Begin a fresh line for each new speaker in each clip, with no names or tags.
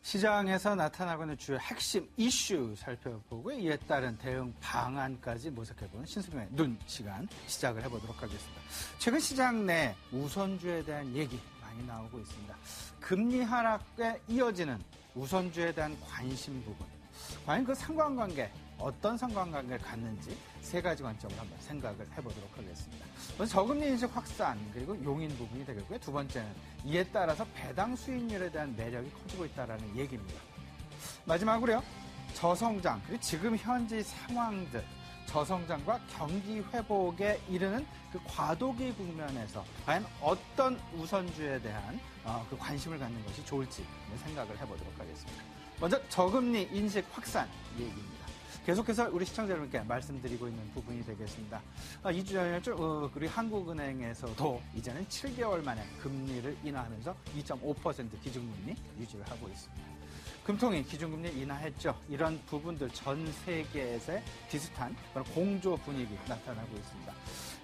시장에서 나타나고 있는 주요 핵심 이슈 살펴보고 이에 따른 대응 방안까지 모색해보는 신승용의 눈 시간 시작을 해보도록 하겠습니다. 최근 시장 내 우선주에 대한 얘기 많이 나오고 있습니다. 금리 하락에 이어지는 우선주에 대한 관심 부분. 과연 그 상관관계, 어떤 상관관계를 갖는지 세 가지 관점으로 한번 생각을 해보도록 하겠습니다. 먼저 저금리 인식 확산, 그리고 용인 부분이 되겠고요. 두 번째는 이에 따라서 배당 수익률에 대한 매력이 커지고 있다는 얘기입니다. 마지막으로요, 저성장, 그리고 지금 현재 상황들, 저성장과 경기 회복에 이르는 그 과도기 국면에서 과연 어떤 우선주에 대한 그 관심을 갖는 것이 좋을지 생각을 해보도록 하겠습니다. 먼저 저금리 인식 확산 얘기입니다. 계속해서 우리 시청자 여러분께 말씀드리고 있는 부분이 되겠습니다. 2주 전이었죠. 우리 한국은행에서도 이제는 7개월 만에 금리를 인하하면서 2.5% 기준금리 유지를 하고 있습니다. 금통위 기준금리 인하했죠. 이런 부분들 전 세계에서 비슷한 그런 공조 분위기 나타나고 있습니다.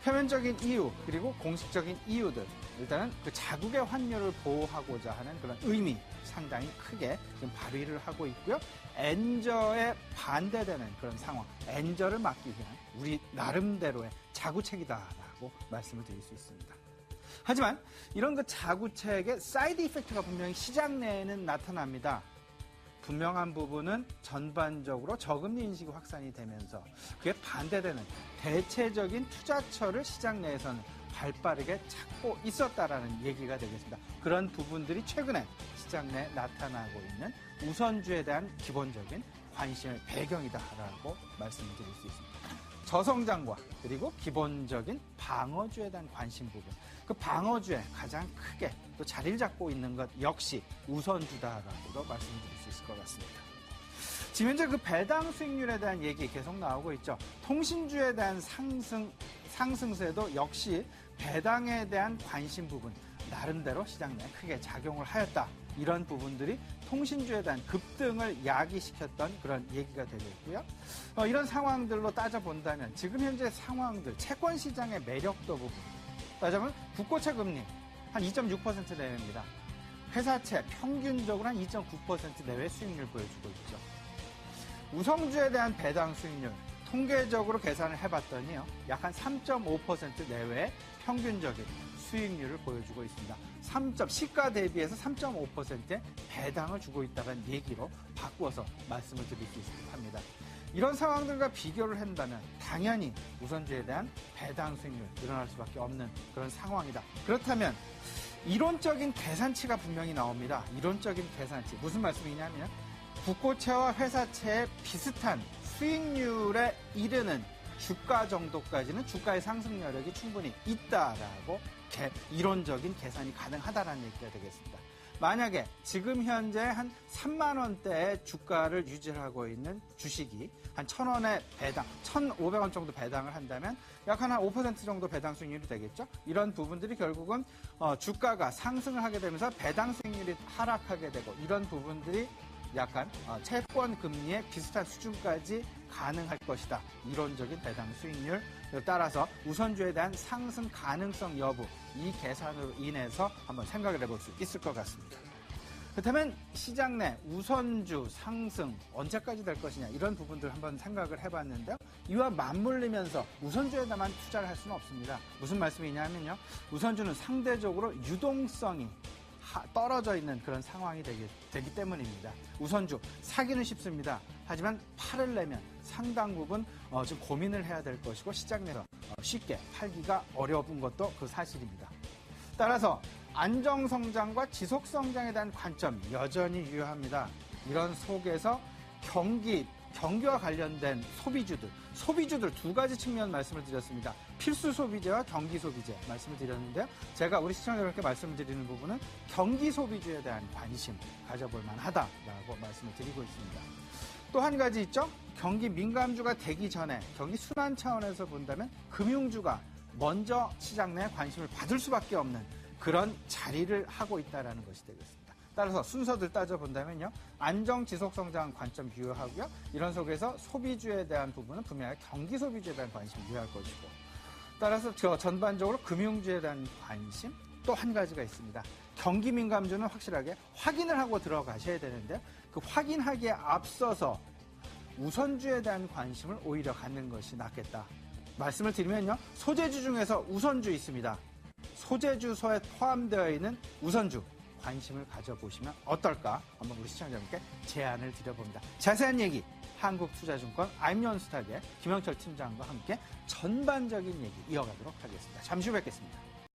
표면적인 이유 그리고 공식적인 이유들, 일단은 그 자국의 환율을 보호하고자 하는 그런 의미 상당히 크게 지금 발휘를 하고 있고요. 엔저에 반대되는 그런 상황, 엔저를 막기 위한 우리 나름대로의 자구책이다라고 말씀을 드릴 수 있습니다. 하지만 이런 그 자구책의 사이드 이펙트가 분명히 시장 내에는 나타납니다. 분명한 부분은 전반적으로 저금리 인식이 확산이 되면서 그에 반대되는 대체적인 투자처를 시장 내에서는 발빠르게 찾고 있었다라는 얘기가 되겠습니다. 그런 부분들이 최근에 시장 내에 나타나고 있는 우선주에 대한 기본적인 관심의 배경이다라고 말씀을 드릴 수 있습니다. 저성장과 그리고 기본적인 방어주에 대한 관심 부분, 그 방어주에 가장 크게 또 자리를 잡고 있는 것 역시 우선주다라고도 말씀드릴 수 있을 것 같습니다. 지금 현재 그 배당 수익률에 대한 얘기 계속 나오고 있죠. 통신주에 대한 상승세도 역시 배당에 대한 관심 부분, 나름대로 시장 내에 크게 작용을 하였다. 이런 부분들이 통신주에 대한 급등을 야기시켰던 그런 얘기가 되겠고요. 이런 상황들로 따져본다면 지금 현재 상황들, 채권시장의 매력도 부분, 따져보면 국고채 금리 한 2.6% 내외입니다. 회사채 평균적으로 한 2.9% 내외 수익률 보여주고 있죠. 우성주에 대한 배당 수익률 통계적으로 계산을 해봤더니요, 약 한 3.5% 내외의 평균적인 수익률을 보여주고 있습니다. 시가 대비해서 3.5%의 배당을 주고 있다는 얘기로 바꾸어서 말씀을 드릴 수 있을 듯합니다. 이런 상황들과 비교를 한다면 당연히 우선주에 대한 배당 수익률 늘어날 수밖에 없는 그런 상황이다. 그렇다면 이론적인 계산치가 분명히 나옵니다. 이론적인 계산치. 무슨 말씀이냐면 국고채와 회사채의 비슷한 수익률에 이르는 주가 정도까지는 주가의 상승 여력이 충분히 있다라고 이론적인 계산이 가능하다라는 얘기가 되겠습니다. 만약에 지금 현재 한 3만 원대의 주가를 유지하고 있는 주식이 한 1,000원의 배당, 1,500원 정도 배당을 한다면 약 한 5% 정도 배당 수익률이 되겠죠. 이런 부분들이 결국은 주가가 상승을 하게 되면서 배당 수익률이 하락하게 되고, 이런 부분들이 약간 채권 금리의 비슷한 수준까지 가능할 것이다. 이론적인 배당 수익률, 따라서 우선주에 대한 상승 가능성 여부, 이 계산으로 인해서 한번 생각을 해볼 수 있을 것 같습니다. 그렇다면 시장 내 우선주 상승 언제까지 될 것이냐, 이런 부분들 한번 생각을 해봤는데요. 이와 맞물리면서 우선주에다만 투자를 할 수는 없습니다. 무슨 말씀이냐면요, 우선주는 상대적으로 유동성이 떨어져 있는 그런 상황이 되기 때문입니다. 우선주 사기는 쉽습니다. 하지만 팔으려면 상당 부분 좀 고민을 해야 될 것이고, 시장 내에서 쉽게 팔기가 어려운 것도 그 사실입니다. 따라서 안정성장과 지속성장에 대한 관점 여전히 유효합니다. 이런 속에서 경기와 관련된 소비주들 두 가지 측면 말씀을 드렸습니다. 필수 소비재와 경기 소비재 말씀을 드렸는데요. 제가 우리 시청자 여러분께 말씀을 드리는 부분은 경기 소비주에 대한 관심 가져볼 만하다라고 말씀을 드리고 있습니다. 또 한 가지 있죠. 경기 민감주가 되기 전에 경기 순환 차원에서 본다면 금융주가 먼저 시장 내에 관심을 받을 수밖에 없는 그런 자리를 하고 있다는 것이 되겠습니다. 따라서 순서들 따져본다면요, 안정 지속 성장 관점 유효하고요, 이런 속에서 소비주에 대한 부분은 분명히 경기 소비주에 대한 관심이 유효할 것이고, 따라서 전반적으로 금융주에 대한 관심, 또 한 가지가 있습니다. 경기 민감주는 확실하게 확인을 하고 들어가셔야 되는데 그 확인하기에 앞서서 우선주에 대한 관심을 오히려 갖는 것이 낫겠다. 말씀을 드리면요. 소재주 중에서 우선주 있습니다. 소재주서에 포함되어 있는 우선주 관심을 가져보시면 어떨까? 한번 우리 시청자분께 제안을 드려봅니다. 자세한 얘기 한국투자증권 아임연스탁의 김영철 팀장과 함께 전반적인 얘기 이어가도록 하겠습니다. 잠시 후 뵙겠습니다.